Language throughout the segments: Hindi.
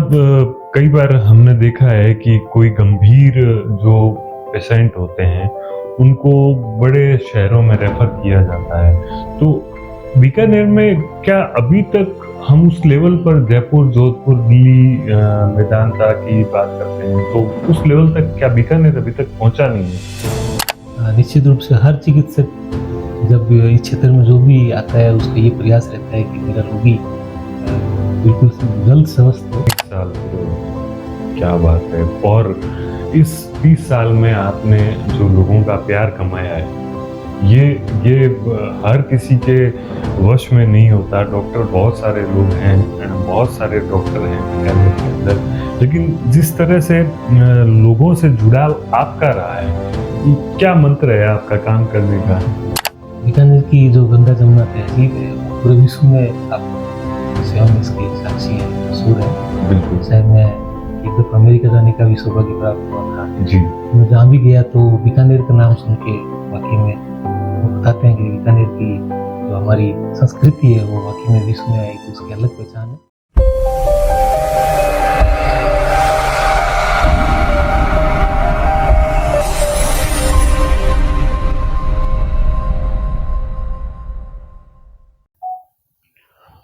साहब, कई बार हमने देखा है कि कोई गंभीर जो पेशेंट होते हैं, उनको बड़े शहरों में रेफ़र किया जाता है। तो बीकानेर में क्या अभी तक हम उस लेवल पर जयपुर, जोधपुर, दिल्ली, मेदांता की बात करते हैं, तो उस लेवल तक क्या बीकानेर अभी तक पहुँचा नहीं है? निश्चित रूप से हर चिकित्सक जब इस क्षेत्र में जो भी आता है उसका ये प्रयास रहता है कि मेरा रोगी बिल्कुल जल्द स्वस्थ हो। 30 साल क्या बात है। और इस 30 साल में आपने जो लोगों का प्यार कमाया है, ये हर किसी के वश में नहीं होता। डॉक्टर बहुत सारे लोग हैं, बहुत सारे डॉक्टर हैं बीकानेर के अंदर, लेकिन जिस तरह से लोगों से जुड़ाव आपका रहा है, क्या मंत्र है आपका काम करने का? बीकानेर की जो गंगा जमुना तहजीब है वो पूरे विश्व में आप स्वयं इसकी साक्षी है, मशहूर है। बिल्कुल। शायद मैं एक दफ़ा अमेरिका जाने का भी सौभाग्य प्राप्त हुआ था। जी। मैं जहाँ भी गया तो बीकानेर का नाम सुन के वाक़ई में वो बताते हैं कि बीकानेर की जो हमारी संस्कृति है वो वाक़ई में विश्व में एक उसकी अलग पहचान है।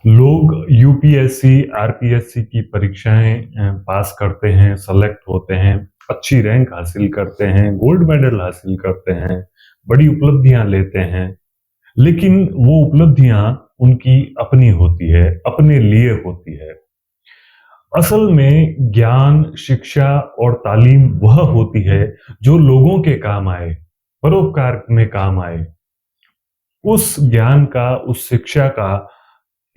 लोग यूपीएससी, आरपीएससी की परीक्षाएं पास करते हैं, सेलेक्ट होते हैं, अच्छी रैंक हासिल करते हैं, गोल्ड मेडल हासिल करते हैं, बड़ी उपलब्धियां लेते हैं, लेकिन वो उपलब्धियां उनकी अपनी होती है, अपने लिए होती है। असल में ज्ञान, शिक्षा और तालीम वह होती है जो लोगों के काम आए, परोपकार में काम आए। उस ज्ञान का, उस शिक्षा का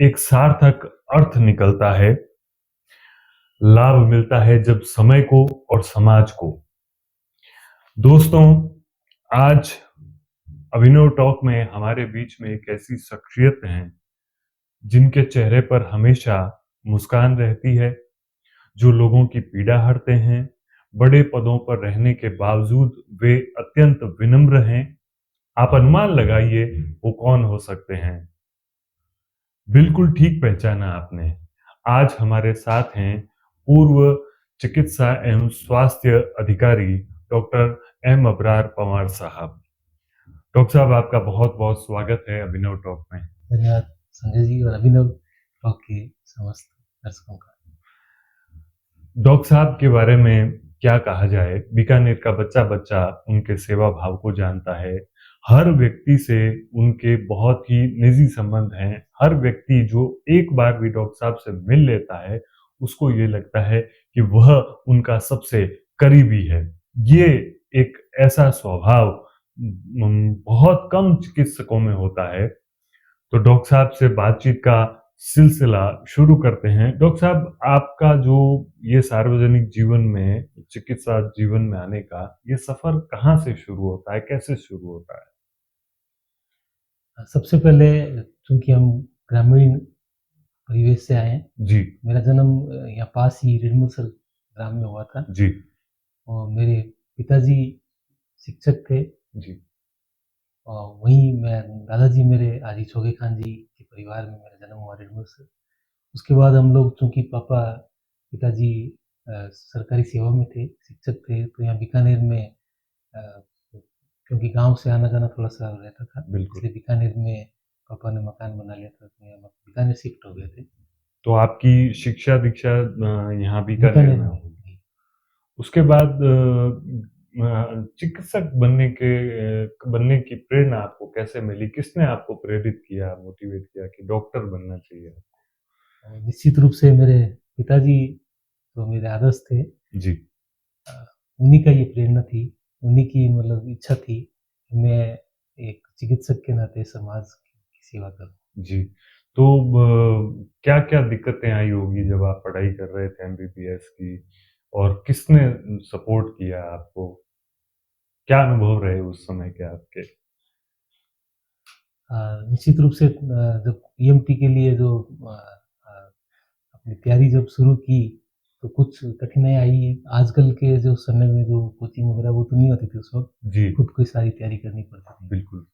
एक सार्थक अर्थ निकलता है, लाभ मिलता है जब समय को और समाज को। दोस्तों, आज अभिनव टॉक में हमारे बीच में एक ऐसी शख्सियत हैं जिनके चेहरे पर हमेशा मुस्कान रहती है, जो लोगों की पीड़ा हरते हैं। बड़े पदों पर रहने के बावजूद वे अत्यंत विनम्र हैं। आप अनुमान लगाइए वो कौन हो सकते हैं। बिल्कुल ठीक पहचाना आपने। आज हमारे साथ हैं पूर्व चिकित्सा एवं स्वास्थ्य अधिकारी डॉक्टर एम अबरार पंवार साहब। डॉक्टर साहब, आपका बहुत-बहुत स्वागत है अभिनव टॉक में। धन्यवाद संजय जी और अभिनव टॉक के समस्त दर्शकों का। डॉक्टर साहब के बारे में क्या कहा जाए? बीकानेर का बच्चा-बच्चा उनके सेवा भाव को जानता है। हर व्यक्ति से उनके बहुत ही निजी संबंध हैं। हर व्यक्ति जो एक बार भी डॉक्टर साहब से मिल लेता है, उसको ये लगता है कि वह उनका सबसे करीबी है। ये एक ऐसा स्वभाव बहुत कम चिकित्सकों में होता है। तो डॉक्टर साहब से बातचीत का सिलसिला शुरू करते हैं। डॉक्टर साहब, आपका जो ये सार्वजनिक जीवन में, चिकित्सा जीवन में आने का ये सफर कहाँ से शुरू होता है, कैसे शुरू होता है? सबसे पहले चूँकि हम ग्रामीण परिवेश से आए हैं, जी। मेरा जन्म यहाँ पास ही रिडमसर ग्राम में हुआ था जी। और मेरे पिताजी शिक्षक थे जी। और वहीं मैं दादाजी मेरे आजी छोगे खान जी के परिवार में मेरा जन्म हुआ रिडमसर। उसके बाद हम लोग चूँकि पिताजी सरकारी सेवा में थे, शिक्षक थे, तो यहाँ बीकानेर में अ, क्योंकि गाँव से आना-जाना थोड़ा-सा रहता था, बिल्कुल। इसलिए बीकानेर में पापा ने मकान बना लिया था, तो यहाँ बीकानेर शिफ्ट हो गए थे। तो आपकी शिक्षा दीक्षा यहाँ बीकानेर बीकानेर में में हुई। हुई। उसके बाद चिकित्सक बनने की प्रेरणा आपको कैसे मिली? किसने आपको प्रेरित किया, मोटिवेट किया कि डॉक्टर बनना चाहिए? और निश्चित रूप से मेरे पिताजी तो मेरे आदर्श थे। जी। अ, उन्हीं का ये प्रेरणा थी, उन्हीं की मतलब इच्छा थी कि मैं एक चिकित्सक के नाते समाज की सेवा करूँ। जी। तो क्या-क्या दिक्कतें आई होगी जब आप पढ़ाई कर रहे थे एमबीबीएस की, और किसने सपोर्ट किया आपको? क्या अनुभव रहे उस समय के आपके? निश्चित रूप से जब पीएमटी के लिए जो अ अ, अपनी तैयारी जब शुरू की, तो कुछ कठिनाई आई। आजकल के जो समय में जो कोचिंग वगैरह वो तो नहीं होती थी उस वक़्त, जी। खुद को ही सारी तैयारी करनी पड़ती थी। बिल्कुल।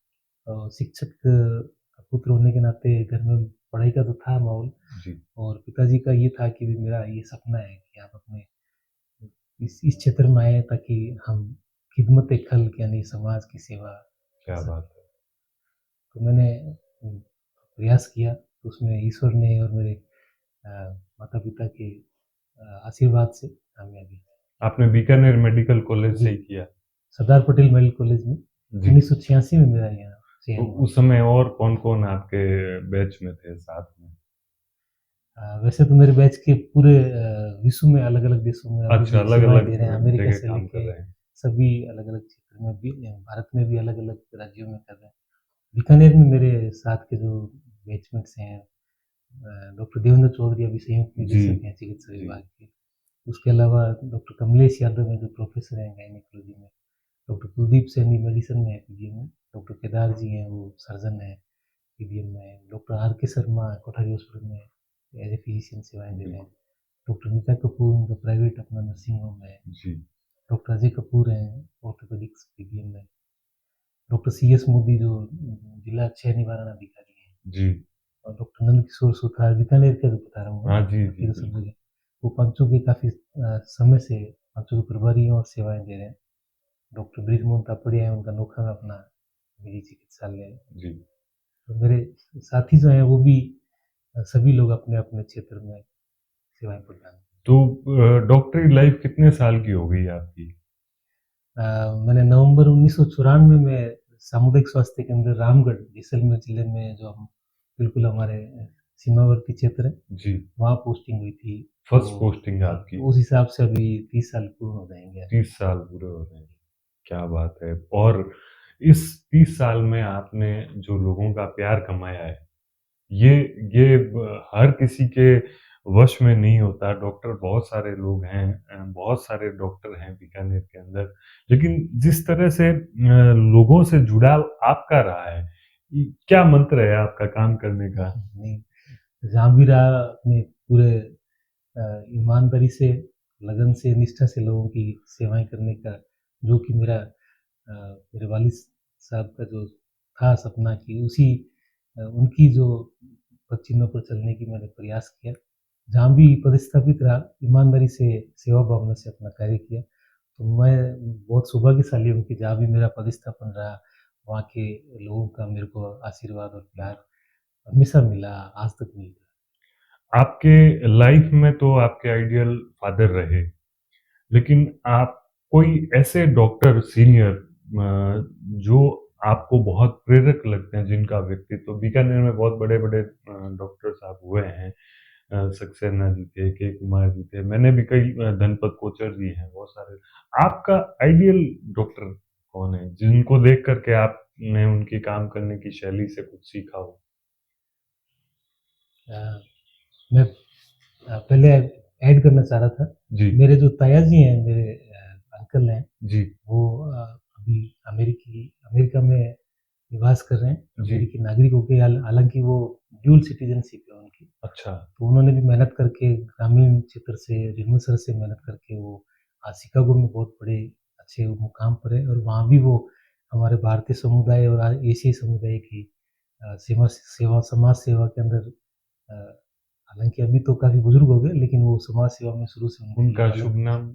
शिक्षक का पुत्र होने के नाते घर में पढ़ाई का तो था माहौल, जी। और पिताजी का ये था कि भी मेरा ये सपना है कि आप अपने इस क्षेत्र में आए ताकि हम खिदमत-ए-खल्क यानी समाज की सेवा कर क्या बात सकें। है! तो मैंने प्रयास किया, तो उसमें ईश्वर ने और मेरे अ, माता-पिता के आशीर्वाद से कामयाबी। आपने बीकानेर मेडिकल कॉलेज जी, से ही किया? सरदार पटेल मेडिकल कॉलेज में जी। 1986 में मेरा यहाँ तो चयन हुआ। उस समय और कौन-कौन आपके बैच में थे साथ में? वैसे तो मेरे बैच के पूरे विश्व में अलग-अलग देशों में अभी अच्छा, भी सेवाएँ अलग-अलग दे रहे हैं, अमेरिका जगह से काम कर लेके रहे हैं। सभी अलग-अलग क्षेत्र में भी, भारत में भी अलग-अलग राज्यों में कर रहे हैं। बीकानेर में मेरे साथ के जो बैचमेट्स हैं, डॉक्टर देवेंद्र चौधरी अभी संयुक्त जी, निदेशक हैं चिकित्सा जी। विभाग के। उसके अलावा डॉक्टर कमलेश यादव हैं जो प्रोफ़ेसर हैं गायनेकोलॉजी में। डॉक्टर कुलदीप सैनी मेडिसिन में है पीजीएम में। डॉक्टर केदार जी हैं वो सर्जन हैं, पीबीएम में। डॉक्टर आर के शर्मा कोठारी हॉस्पिटल में एज़ ए फिजिशियन सेवाएँ दे रहे हैं। बिल्कुल। डॉक्टर नीता कपूर उनका प्राइवेट अपना नर्सिंग होम है। जी, डॉक्टर अजय कपूर हैं ऑर्थोपेडिक्स पीबीएम में। डॉक्टर सीएस मोदी जो जिला क्षय निवारण अधिकारी हैं, जी। और डॉक्टर नंदकिशोर सुथार बीकानेर का जो बता रहा हूँ मैं, हाँ जी, बाकी जी, तो सब बिल्कुल। जगह। वो पाँचों के काफ़ी समय से पाँचों के प्रभारी हैं और सेवाएँ दे रहे हैं। डॉक्टर ब्रिजमोहन तापड़िया हैं, उनका नोखा में अपना निजी चिकित्सालय है। जी। तो मेरे साथी जो हैं वो भी सभी लोग अपने-अपने क्षेत्र में सेवाएँ प्रदान। तो डॉक्टरी लाइफ कितने साल की हो गई आपकी? मैंने नवंबर 1994 में सामुदायिक स्वास्थ्य केंद्र रामगढ़ जैसलमेर जिले में, जो हम बिल्कुल हमारे सीमावर्ती क्षेत्र है, जी, वहाँ पोस्टिंग हुई थी। फर्स्ट तो पोस्टिंग आपकी। उस हिसाब से अभी 30 साल पूर्ण हो जाएँगे। 30 साल पूरे हो रहे हैं। क्या बात है! और इस 30 साल में आपने जो लोगों का प्यार कमाया है, ये ये हर किसी के वश में नहीं होता। डॉक्टर बहुत सारे लोग हैं, बहुत सारे डॉक्टर हैं बीकानेर के अंदर। लेकिन जिस तरह से लोगों से जुड़ाव आपका रहा है, क्या मंत्र है आपका काम करने का? नहीं, जहाँ भी रहा अपने पूरे ईमानदारी से, लगन से, निष्ठा से लोगों की सेवाएँ करने का, जो कि मेरे वालिद साहब का जो था सपना कि उसी उनकी जो पद चिन्हों पर चलने की मैंने प्रयास किया। जहाँ भी पदस्थापित रहा, ईमानदारी से, सेवा भावना से अपना कार्य किया। तो मैं बहुत सौभाग्यशाली हूँ कि जहाँ भी मेरा पदस्थापन रहा, वहाँ के लोगों का मेरे को आशीर्वाद और प्यार हमेशा मिला, आज तक मिल रहा आपके लाइफ में तो आपके आइडियल फादर रहे, लेकिन आप कोई ऐसे डॉक्टर सीनियर जो आपको बहुत प्रेरक लगते हैं, जिनका व्यक्तित्व बीकानेर में बहुत बड़े-बड़े डॉक्टर साहब हुए हैं। सक्सेना जी थे, के कुमार जी थे, मैंने भी कई धनपत कोचर जी हैं, बहुत सारे। आपका आइडियल डॉक्टर कौन है, जिनको देख कर के आपने उनकी काम करने की शैली से कुछ सीखा हो? है। मैं पहले ऐड करना चाह रहा था, जी, मेरे जो ताया जी हैं, मेरे अंकल हैं, जी, वो अभी अमेरिका में निवास कर रहे हैं, जी। अमेरिकी नागरिक हो गए, हालाँकि वो ड्यूल सिटीज़नशिप है उनकी। अच्छा, तो उन्होंने भी मेहनत करके ग्रामीण क्षेत्र से, रिमोसर से मेहनत करके वो आज शिकागो में बहुत बड़े अच्छे मुकाम पर है, और वहाँ भी वो हमारे भारतीय समुदाय और एशियाई समुदाय की समाज सेवा के अंदर, अ, हालाँकि अभी तो काफ़ी बुजुर्ग हो गए, लेकिन वो समाज सेवा में शुरू से उनकी उनका अलग। शुभ नाम?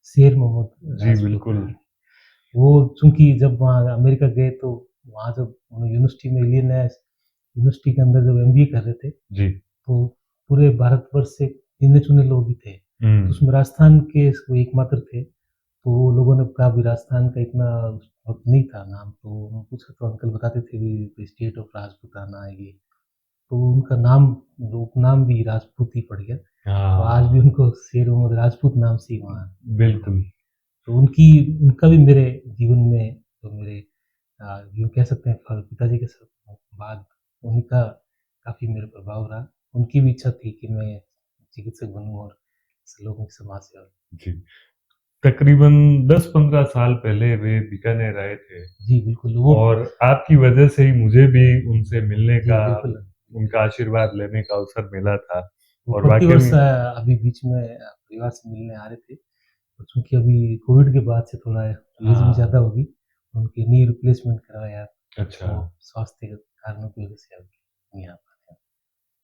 शेर मोहम्मद जी, राजपूत। बिल्कुल। वो चूँकि जब वहाँ अमेरिका गए, तो वहाँ जब उन्होंने यूनिवर्सिटी में इलिनॉइस यूनिवर्सिटी के अंदर जब एमबीए कर रहे थे, जी। तो पूरे भारतवर्ष से गिने-चुने लोग ही थे। तो हुँ। उसमें राजस्थान के वो एकमात्र थे। तो वो लोगों ने कहा भी राजस्थान का इतना उस वक़्त नहीं था नाम, तो उन्होंने पूछा तो अंकल बताते थे भी स्टेट ऑफ राजपूताना है ये। तो उनका नाम, जो उपनाम भी राजपूत ही पड़ गया। तो आज भी हाँ, उनको शेर मोहम्मद राजपूत नाम से ही वहाँ जाना जाता बिल्कुल। है। तो उनका भी मेरे जीवन में, तो मेरे यूँ कह सकते हैं पिताजी के बाद उन्हीं का काफ़ी मेरे प्रभाव रहा। उनकी भी इच्छा थी कि मैं चिकित्सक बनूँ और लोगों की समाज सेवा। जी। तकरीबन 10-15 साल पहले वे बीकानेर आए थे जी, बिल्कुल वो। और आपकी वजह से ही मुझे भी उनसे मिलने जी, का, बिल्कुल। उनका आशीर्वाद लेने का अवसर मिला था वो और वाक़ई प्रतिवर्ष में अभी बीच में परिवार से मिलने आ रहे थे। और चूँकि अभी कोविड के बाद से थोड़ा एज भी हाँ, ज़्यादा होगी, उनकी नी रिप्लेसमेंट करवाया, अच्छा। तो स्वास्थ्य के कारणों की वजह से अब नहीं आ पाए।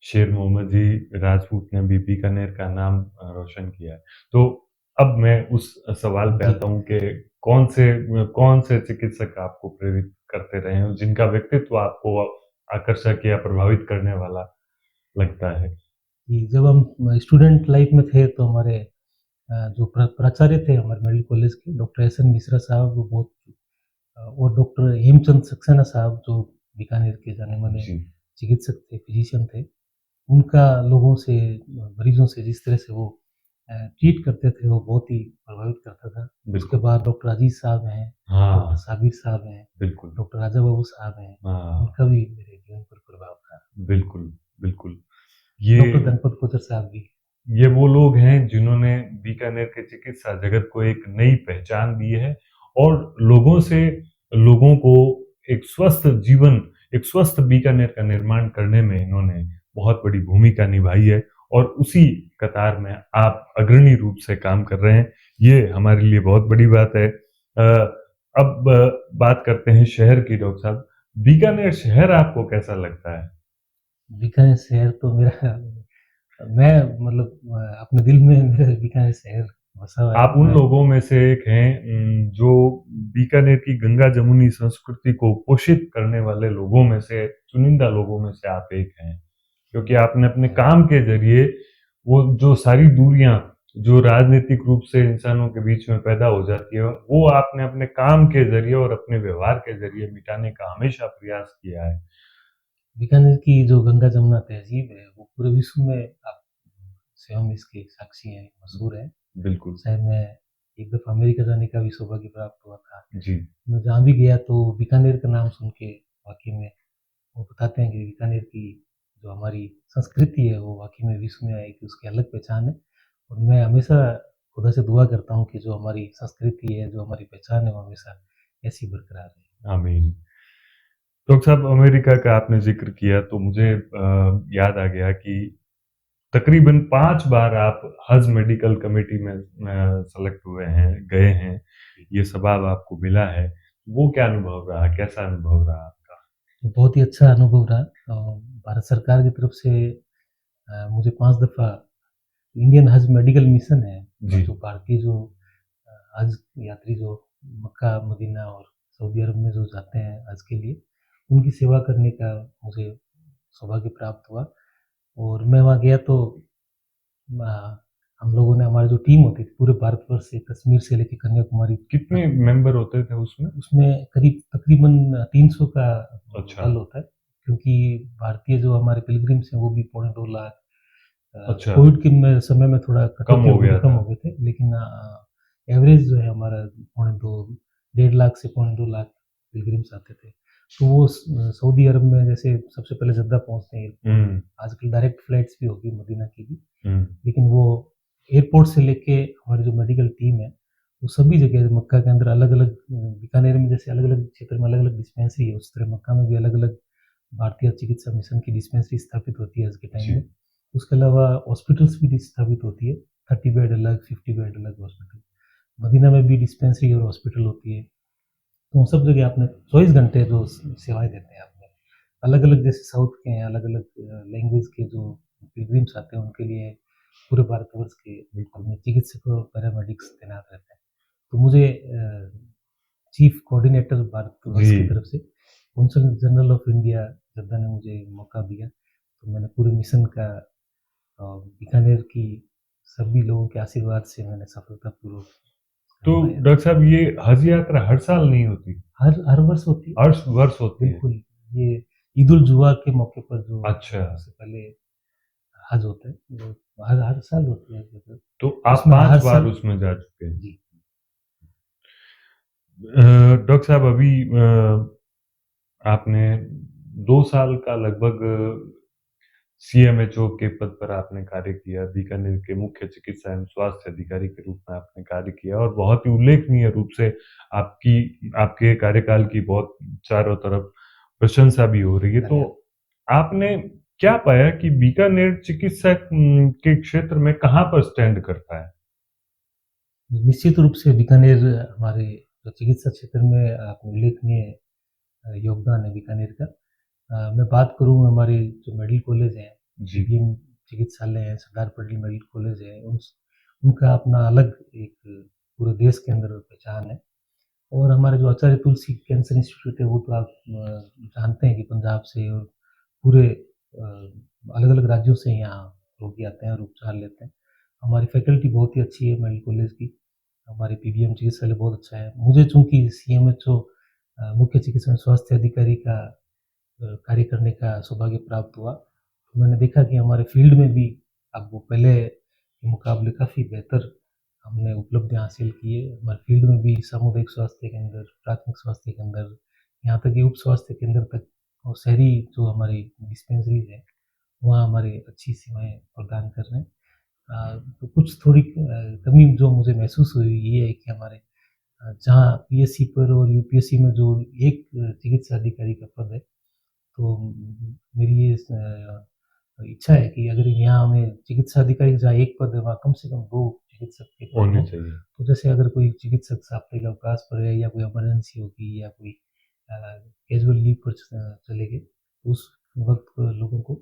शेर मोहम्मद जी राजपूत ने भी बीकानेर का नाम रोशन किया है। तो अब मैं उस सवाल पे जी। आता हूँ कि कौन से चिकित्सक आपको प्रेरित करते रहे हैं, जिनका व्यक्तित्व आपको आकर्षक या प्रभावित करने वाला लगता है? जी, जब हम स्टूडेंट लाइफ में थे तो हमारे जो प्राचार्य थे हमारे मेडिकल कॉलेज के डॉक्टर एस एन मिश्रा साहब वो बहुत और डॉक्टर हेमचंद सक्सेना साहब जो बीकानेर के जाने माने जी, चिकित्सक थे, फिजिशियन थे। उनका लोगों से मरीज़ों से जिस तरह से वो ट्रीट करते थे वो बहुत ही प्रभावित करता था। उसके बिल्कुल। बाद डॉक्टर अजीज़ साहब हैं, डॉक्टर हाँ, साबिर साहब हैं, बिल्कुल। डॉक्टर राजा बाबू साहब हैं, हाँ, उनका भी मेरे जीवन पर प्रभाव था। बिल्कुल, बिल्कुल। ये डॉक्टर गणपत कोचर साहब भी। ये वो लोग हैं जिन्होंने बीकानेर के चिकित्सा जगत को एक नई पहचान दी है और लोगों को एक स्वस्थ जीवन, एक स्वस्थ बीकानेर का निर्माण करने में इन्होंने बहुत बड़ी भूमिका निभाई है और उसी कतार में आप अग्रणी रूप से काम कर रहे हैं। ये हमारे लिए बहुत बड़ी बात है। अब बात करते हैं शहर की, डॉक्टर साहब। बीकानेर शहर आपको कैसा लगता है? बीकानेर शहर तो मेरा मैं मतलब अपने दिल में मेरे बीकानेर शहर बसा हुआ है। आप उन मैं लोगों में से एक हैं जो बीकानेर की गंगा जमुनी संस्कृति को पोषित करने वाले लोगों में से, चुनिंदा लोगों में से आप एक हैं। क्योंकि आपने अपने अ, काम के ज़रिए वो जो सारी दूरियाँ जो राजनीतिक रूप से इंसानों के बीच में पैदा हो जाती है, वो आपने अपने काम के ज़रिए और अपने व्यवहार के ज़रिए मिटाने का हमेशा प्रयास किया है। बीकानेर की जो गंगा जमुना तहज़ीब है, वो पूरे विश्व में आप स्वयं इसके साक्षी हैं, मशहूर है। बिल्कुल। शायद मैं एक दफ़ा अमेरिका जाने का भी सौभाग्य प्राप्त हुआ था। जी, मैं जहाँ भी गया तो बीकानेर का नाम सुन के वाक़ई में वो बताते हैं कि बीकानेर की जो हमारी संस्कृति है, वो वाक़ई में विश्व में एक उसकी अलग पहचान है और मैं हमेशा खुदा से दुआ करता हूँ कि जो हमारी संस्कृति है, जो हमारी पहचान है, वो हमेशा ऐसी बरकरार रहे। आमीन। डॉक्टर साहब, अमेरिका का आपने ज़िक्र किया तो मुझे याद आ गया कि तकरीबन 5 बार आप हज मेडिकल कमेटी में सेलेक्ट हुए हैं, गए हैं, ये सवाब आपको मिला है। वो क्या अनुभव रहा? कैसा अनुभव रहा आपका? बहुत ही अच्छा अनुभव रहा भारत सरकार की तरफ से मुझे 5 दफ़ा इंडियन हज मेडिकल मिशन है, जी, जो भारतीय जो हज यात्री जो मक्का, मदीना और सऊदी अरब में जो जाते हैं हज के लिए, उनकी सेवा करने का मुझे सौभाग्य प्राप्त हुआ और मैं वहाँ गया तो हम लोगों ने हमारी जो टीम होती थी पूरे भारतवर्ष से कश्मीर से लेके कन्याकुमारी कितने तक मेंबर होते थे उसमें? उसमें करीब तकरीबन 300 का अच्छा, दल होता है, क्योंकि भारतीय जो हमारे पिलग्रिम्स हैं वो भी पौने 2 लाख अच्छा, कोविड के में समय में थोड़ा कम कटौती हो हो गई थी, गया कम था। हो गए थे, लेकिन एवरेज जो है हमारा पौने 2 डेढ़ लाख से पौने 2 लाख पिलग्रिम्स आते थे। तो वो सऊदी अरब में जैसे सबसे पहले जद्दा पहुँचते हैं एयरपोर्ट, हुँ, आजकल डायरेक्ट फ्लाइट्स भी होगी मदीना की भी। हुँ, लेकिन वो एयरपोर्ट से लेके हमारी जो मेडिकल टीम है, वो सभी जगह मक्का के अंदर अलग-अलग बीकानेर में जैसे अलग-अलग क्षेत्र में अलग-अलग डिस्पेंसरी है, उस तरह मक्का में भी अलग-अलग भारतीय चिकित्सा मिशन की डिस्पेंसरी स्थापित होती है आज के टाइम में। जी, उसके अलावा हॉस्पिटल्स भी स्थापित होती है, 30 बेड अलग, 50 बेड अलग हॉस्पिटल। मदीना में भी डिस्पेंसरी और हॉस्पिटल होती है। तो सब जगह आपने 24 घंटे जो सेवाएँ देते हैं आपने। अलग-अलग जैसे साउथ के हैं, अलग-अलग लैंग्वेज के जो पिलग्रिम्स आते हैं, उनके लिए पूरे भारतवर्ष के बिल्कुल। अपने चिकित्सक और पैरामेडिक्स तैनात रहते हैं। तो मुझे चीफ कोऑर्डिनेटर भारतवर्ष की जी, तरफ से consul general of India Jeddah ने मुझे मौका दिया, तो मैंने पूरे मिशन का बीकानेर की सभी लोगों के आशीर्वाद से मैंने सफलतापूर्वक तो करवाया। डॉक्टर साहब, ये हज यात्रा हर साल नहीं होती, हर हर वर्ष होती है। हर वर्ष होती है? बिल्कुल, ये ईद उल जुहा के मौके पर जो अच्छा, उससे पहले हज होता है, वो हर हर साल होती है मतलब तो आप उसमें 5 हर बार साल उसमें जा चुके हैं। जी, डॉक्टर साहब, अभी आपने 2 साल का लगभग सीएमएचओ के पद पर आपने कार्य किया, बीकानेर के मुख्य चिकित्सा एवं स्वास्थ्य अधिकारी के रूप में आपने कार्य किया और बहुत ही उल्लेखनीय रूप से आपके कार्यकाल की बहुत चारों तरफ प्रशंसा भी हो रही है। तो धन्यवाद। आपने क्या पाया कि बीकानेर चिकित्सा के क्षेत्र में कहाँ पर स्टैंड करता है? निश्चित रूप से बीकानेर हमारे जो चिकित्सा क्षेत्र में उल्लेखनीय योगदान है बीकानेर का। मैं बात करूँ हमारे जो मेडिकल कॉलेज हैं, जी। पीबीएम चिकित्सालय है, सरदार पटेल मेडिकल कॉलेज है, उनका अपना अलग एक पूरे देश के अंदर पहचान है। और हमारे जो आचार्य तुलसी कैंसर इंस्टीट्यूट है, वो तो आप जानते हैं कि पंजाब से और पूरे अलग-अलग राज्यों से यहाँ रोगी आते हैं और उपचार लेते हैं। हमारी फैकल्टी बहुत ही अच्छी है मेडिकल कॉलेज की, हमारी पीबीएम चिकित्सालय बहुत अच्छा है। मुझे चूँकि सीएमएचओ मुख्य चिकित्सा स्वास्थ्य अधिकारी का कार्य करने का सौभाग्य प्राप्त हुआ। तो मैंने देखा कि हमारे फील्ड में भी अब वो पहले के मुकाबले काफ़ी बेहतर हमने उपलब्धियाँ हासिल की है। हमारे फील्ड में भी सामुदायिक स्वास्थ्य केंद्र, प्राथमिक स्वास्थ्य केंद्र, यहाँ तक कि उप स्वास्थ्य केंद्र तक और शहरी जो हमारी डिस्पेंसरीज़ हैं, वहाँ हमारी अच्छी सेवाएँ प्रदान कर रहे हैं। तो कुछ थोड़ी कमी जो मुझे महसूस हुई ये है कि हमारे जहाँ पीएससी पर और यूपीएससी में जो एक चिकित्सा अधिकारी का पद है, तो मेरी ये इच्छा है कि अगर यहाँ हमें चिकित्सा अधिकारी का जहाँ एक पद है, वहाँ कम से कम 2 चिकित्सक के पद होने हों। चाहिए। तो जैसे अगर कोई चिकित्सक साप्ताहिक अवकाश पर है या कोई इमरजेंसी होगी या कोई कैज़ुअल लीव पर चले गए, तो उस वक़्त लोगों को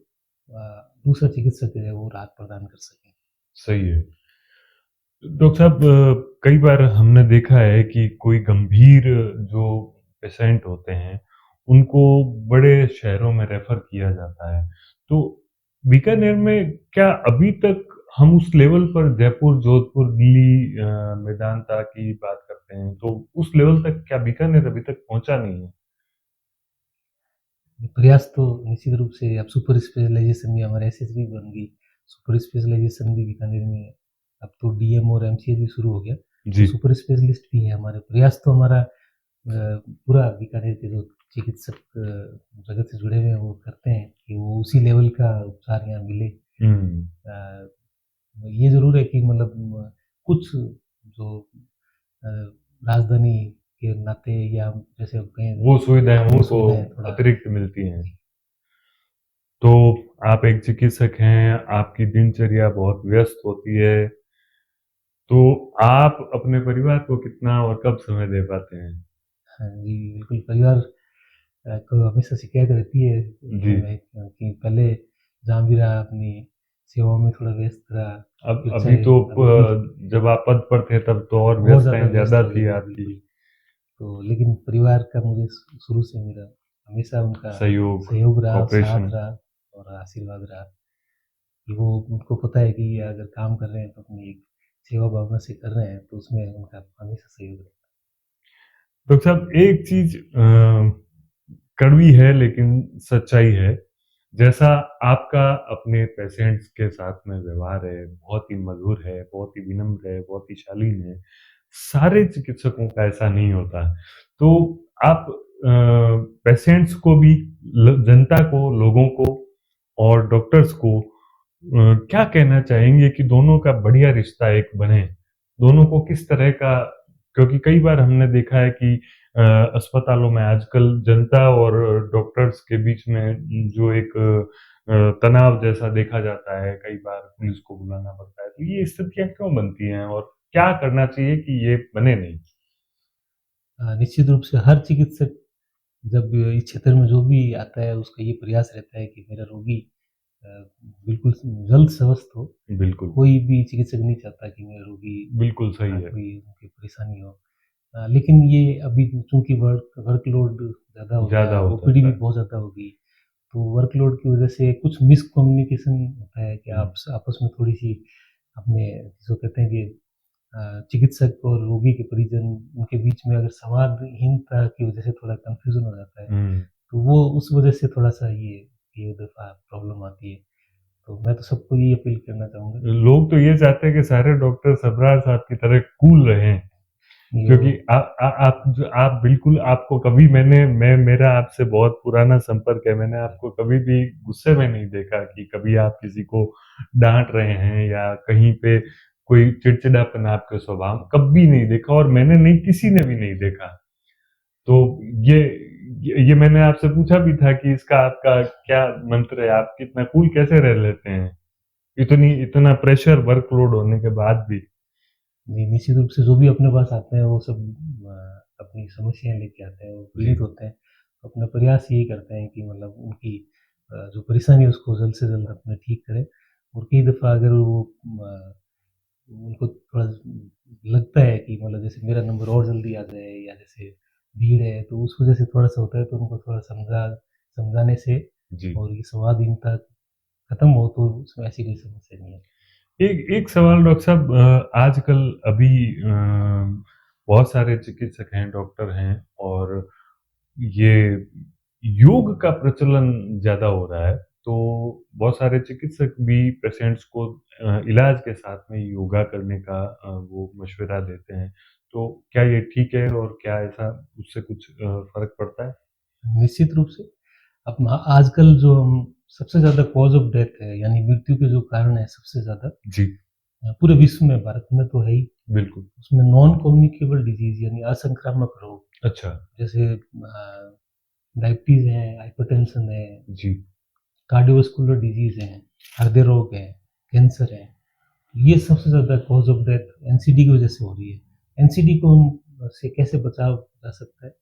दूसरा चिकित्सक जो है वो राहत प्रदान कर सकें। सही है। डॉक्टर साहब, कई बार हमने देखा है कि कोई गंभीर जो पेशेंट होते हैं, उनको बड़े शहरों में रेफ़र किया जाता है। तो बीकानेर में क्या अभी तक हम उस लेवल पर जयपुर, जोधपुर, दिल्ली, मेदांता की बात करते हैं, तो उस लेवल तक क्या बीकानेर अभी तक पहुँचा नहीं है? प्रयास तो निश्चित रूप से अब सुपर स्पेशलाइज़ेशन भी हमारे एसएसबी बन गई। सुपर स्पेशलाइज़ेशन भी बीकानेर में अब तो डीएम और एमसीएच भी शुरू हो गया। तो जी। सुपर स्पेशलिस्ट भी है हमारे। प्रयास तो हमारा पूरा बीकानेर के जो चिकित्सक जगत से जुड़े हुए हैं वो करते हैं कि वो उसी लेवल का उपचार यहाँ मिले। हुँ। अ, ये ज़रूर है कि मतलब कुछ जो अ, राजधानी के नाते या जैसे कहें वो सुविधाएँ वो उनको सुविधाएँ थोड़ा अतिरिक्त मिलती हैं। तो आप एक चिकित्सक हैं, आपकी दिनचर्या बहुत व्यस्त होती है, तो आप अपने परिवार को कितना और कब समय दे पाते हैं? हाँ जी, बिल्कुल परिवार को हमेशा शिकायत रहती है जी। कि पहले जहाँ भी रहा अपनी सेवाओं में थोड़ा व्यस्त रहा, अब फिर अभी चाहे तो अभी भी जब आप पद पर थे तब तो और बहुत ज़्यादा व्यस्तताएँ व्यस्त ज़्यादा हो गए थी थे, आपकी। बिल्कुल। तो लेकिन परिवार का मुझे शुरू से मेरा हमेशा उनका सहयोग, सहयोग रहा, साथ कोऑपरेशन। रहा और आशीर्वाद रहा कि वो उनको पता है कि अगर काम कर रहे हैं तो अपनी एक सेवा भावना से कर रहे हैं, तो उसमें उनका हमेशा सहयोग रहा। डॉक्टर साहब, एक चीज़ कड़वी है लेकिन सच्चाई है। जैसा आपका अपने पेशेंट्स के साथ में व्यवहार है, बहुत ही मधुर है, बहुत ही विनम्र है, बहुत ही शालीन है, सारे चिकित्सकों का ऐसा नहीं होता। तो आप पेशेंट्स को भी, जनता को, लोगों को और डॉक्टर्स को क्या कहना चाहेंगे कि दोनों का बढ़िया रिश्ता एक बने? दोनों को किस तरह का, क्योंकि कई बार हमने देखा है कि अस्पतालों में आजकल जनता और डॉक्टर्स के बीच में जो एक तनाव जैसा देखा जाता है, कई बार पुलिस को बुलाना पड़ता है। तो ये स्थितियाँ क्यों बनती हैं और क्या करना चाहिए कि ये बने नहीं? निश्चित रूप से हर चिकित्सक जब इस क्षेत्र में जो भी आता है उसका ये प्रयास रहता है कि मेरा रोगी अ, बिल्कुल जल्द स्वस्थ हो। बिल्कुल, कोई भी चिकित्सक नहीं चाहता कि मेरा रोगी बिल्कुल सही है। कोई उनकी परेशानी हो। लेकिन ये अभी चूँकि वर्कलोड ज़्यादा हो गया, ज़्यादा हो ओपीडी जाता भी है। बहुत ज़्यादा हो गई। तो वर्कलोड की वजह से कुछ मिसकम्युनिकेशन होता है कि हुँ, आपस आपस में थोड़ी-सी अपने जिसको कहते हैं कि चिकित्सक और रोगी के परिजन उनके बीच में अगर संवादहीनता की वजह से थोड़ा कन्फ्यूज़न हो जाता है, हुँ। तो वो उस वजह से थोड़ा-सा ये दफ़ा प्रॉब्लम आती है। तो मैं तो सबको यही अपील करना चाहूँगा कि लोग तो ये चाहते हैं कि सारे डॉक्टर सबरार साहब की तरह कूल रहें। यो क्योंकि आप बिल्कुल, आपको कभी मैं मेरा आपसे बहुत पुराना संपर्क है, मैंने आपको कभी भी गुस्से में नहीं देखा कि कभी आप किसी को डाँट रहे हैं या कहीं पे कोई चिड़चिड़ापन आपके स्वभाव में कभी नहीं देखा और मैंने नहीं, किसी ने भी नहीं देखा। तो ये ये मैंने आपसे पूछा भी था कि इसका आपका क्या मंत्र है? आप इतना कूल कैसे रह लेते हैं? इतना प्रेशर वर्कलोड होने के बाद भी? जी, निश्चित रूप से जो भी अपने पास आते हैं वो सब अपनी समस्याएँ लेके आते हैं, वो जी। पीड़ित होते हैं। तो अपना प्रयास यही करते हैं कि मतलब उनकी जो परेशानी है उसको जल्द से जल्द अपने ठीक करें। और कई दफ़ा अगर वो उनको थोड़ा लगता है कि मतलब जैसे मेरा नंबर और जल्दी आ जाए या जैसे भीड़ है, तो उस वजह से थोड़ा-सा होता है, तो उनको थोड़ा समझाने से जी। और ये संवादहीनता खत्म हो तो उसमें ऐसी कोई समस्या नहीं है। एक एक सवाल डॉक्टर साहब, आजकल अभी बहुत सारे चिकित्सक हैं, डॉक्टर हैं, और ये योग का प्रचलन ज़्यादा हो रहा है, तो बहुत सारे चिकित्सक भी पेशेंट्स को इलाज के साथ में योगा करने का वो मशविरा देते हैं। तो क्या ये ठीक है, और क्या ऐसा उससे कुछ फ़र्क पड़ता है? निश्चित रूप से अब आजकल जो हम सबसे ज़्यादा कॉज़ ऑफ डेथ है, यानी मृत्यु के जो कारण है सबसे ज़्यादा जी, पूरे विश्व में, भारत में तो है ही, बिल्कुल। उसमें नॉन कम्युनिकेबल डिज़ीज़ यानी असंक्रामक रोग, अच्छा, जैसे डायबिटीज़ है, हाइपरटेंशन है, जी। कार्डियोवास्कुलर डिज़ीज़ है, हृदय रोग है, कैंसर है। ये सबसे ज़्यादा कॉज़ ऑफ डेथ एनसीडी की वजह से हो रही है। एनसीडी को हम से कैसे बचाव जा सकता है?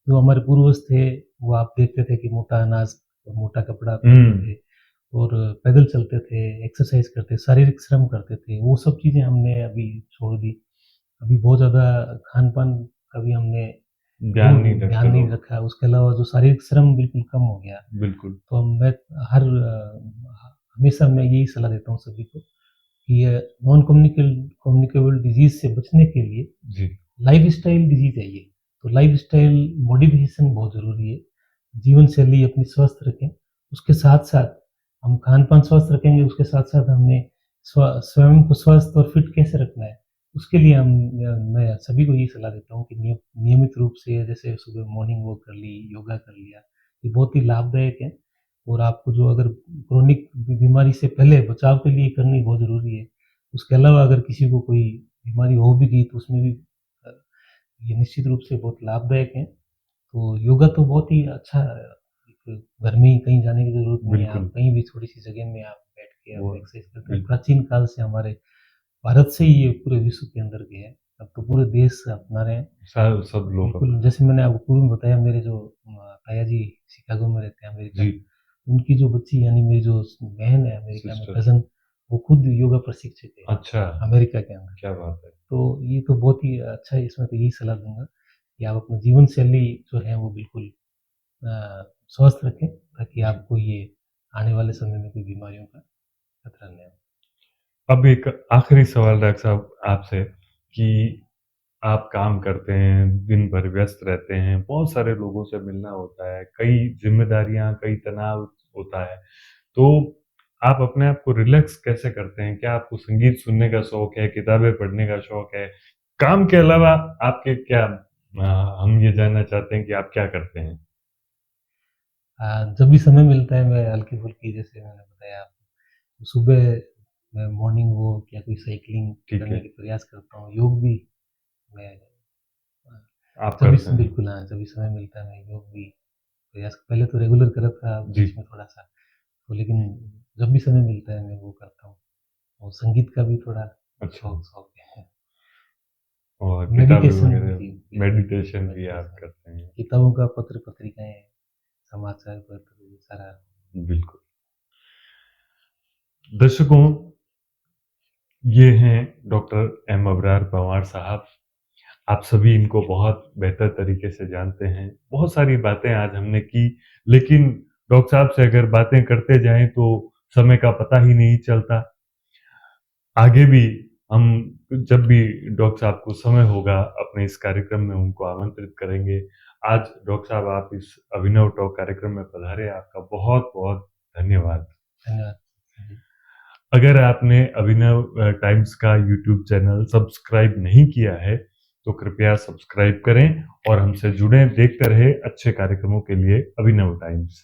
जो हमारे पूर्वज थे, वो आप देखते थे कि मोटा अनाज और मोटा कपड़ा पहनते हुँ, थे और पैदल चलते थे, एक्सरसाइज़ करते, शारीरिक श्रम करते थे। वो सब चीज़ें हमने अभी छोड़ दी। अभी बहुत ज़्यादा खान-पान का भी हमने ध्यान नहीं रखते ध्यान नहीं लोग। रखा। उसके अलावा जो शारीरिक श्रम बिल्कुल कम हो गया। बिल्कुल, तो मैं हर हमेशा मैं यही सलाह देता हूँ सभी को कि ये नॉन कम्युनिकेबल डिज़ीज़ से बचने के लिए जी। लाइफ़स्टाइल डिज़ीज़ है ये, तो लाइफ़स्टाइल मॉडिफ़िकेशन बहुत ज़रूरी है। जीवन शैली अपनी स्वस्थ रखें, उसके साथ-साथ हम खान-पान स्वस्थ रखेंगे, उसके साथ-साथ हमने स्वयं को स्वस्थ और फिट कैसे रखना है, उसके लिए मैं सभी को यही सलाह देता हूँ कि नियमित रूप से जैसे सुबह मॉर्निंग वॉक कर ली, योगा कर लिया, ये बहुत ही लाभदायक है। और आपको जो अगर क्रोनिक बीमारी से पहले बचाव के लिए करनी बहुत ज़रूरी है। उसके अलावा अगर किसी को कोई बीमारी हो भी गई तो उसमें भी अ, ये निश्चित रूप से बहुत लाभदायक है। तो योगा तो बहुत ही अच्छा एक घर में ही कहीं जाने की ज़रूरत नहीं है। आप बिल्कुल, कहीं भी छोटी-सी जगह में आप बैठ के आप वो एक्सरसाइज करते हैं। बिल्कुल, प्राचीन काल से हमारे भारत से ही ये पूरे विश्व के अंदर गए हैं। अब तो पूरे देश अपना रहे हैं। सब लोग बिल्कुल, अपना। जैसे मैंने आपको पूर्व में बताया मेरे जो ताया जी शिकागो में रहते हैं अमेरिका जी, में। उनकी जो बच्ची यानी मेरी जो बहन है अमेरिका में सिस्टर। कज़न, वो खुद योगा प्रशिक्षक है अच्छा, अमेरिका के अंदर। क्या बात है! तो ये तो बहुत ही अच्छा है, इसमें तो यही सलाह दूँगा कि आप अपनी जीवन शैली जो है वो बिल्कुल स्वस्थ रखें ताकि जी। आपको ये आने वाले समय में कोई बीमारियों का खतरा नहीं हो। अब एक आखिरी सवाल डॉक्टर साहब आपसे, कि आप काम करते हैं, दिन भर व्यस्त रहते हैं, बहुत सारे लोगों से मिलना होता है, कई ज़िम्मेदारियाँ, कई तनाव होता है, तो आप अपने आप को रिलैक्स कैसे करते हैं? क्या आपको संगीत सुनने का शौक है, किताबें पढ़ने का शौक है? काम के अलावा आपके क्या, हम ये जानना चाहते हैं कि आप क्या करते हैं? जब भी समय मिलता है मैं हल्की-फुल्की जैसे मैंने बताया आपको, सुबह मैं मॉर्निंग वॉक या कोई साइक्लिंग ठीक करने है, के प्रयास करता हूँ। योग भी मैं अ, आप जब भी करते हैं। बिल्कुल हाँ, जब भी समय मिलता है मैं योग भी प्रयास पहले तो रेगुलर कर रहा था, जी, बीच में थोड़ा-सा, तो लेकिन जब भी समय मिलता है मैं वो करता हूँ। और संगीत का भी थोड़ा अच्छा। शौक शौक है। और किताबें मेडिटेशन वगैरह, जी, बिल्कुल, मेडिटेशन भी आप मेडिटेशन। करते हैं। किताबों का पत्र-पत्रिकाएँ, समाचार पत्र ये सारा। बिल्कुल। दर्शकों, ये हैं डॉक्टर एम अबरार पंवार साहब। आप सभी इनको बहुत बेहतर तरीके से जानते हैं। बहुत सारी बातें आज हमने की, लेकिन डॉक्टर साहब से अगर बातें करते जाएँ तो समय का पता ही नहीं चलता। आगे भी हम जब भी डॉक्टर साहब को समय होगा, अपने इस कार्यक्रम में उनको आमंत्रित करेंगे। आज डॉक्टर साहब आप इस अभिनव टॉक कार्यक्रम में पधारे, आपका बहुत-बहुत धन्यवाद। धन्यवाद। जी। अगर आपने अभिनव टाइम्स का यूट्यूब चैनल सब्सक्राइब नहीं किया है, तो कृपया सब्सक्राइब करें और हमसे जुड़ें, देखते रहें अच्छे कार्यक्रमों के लिए अभिनव टाइम्स।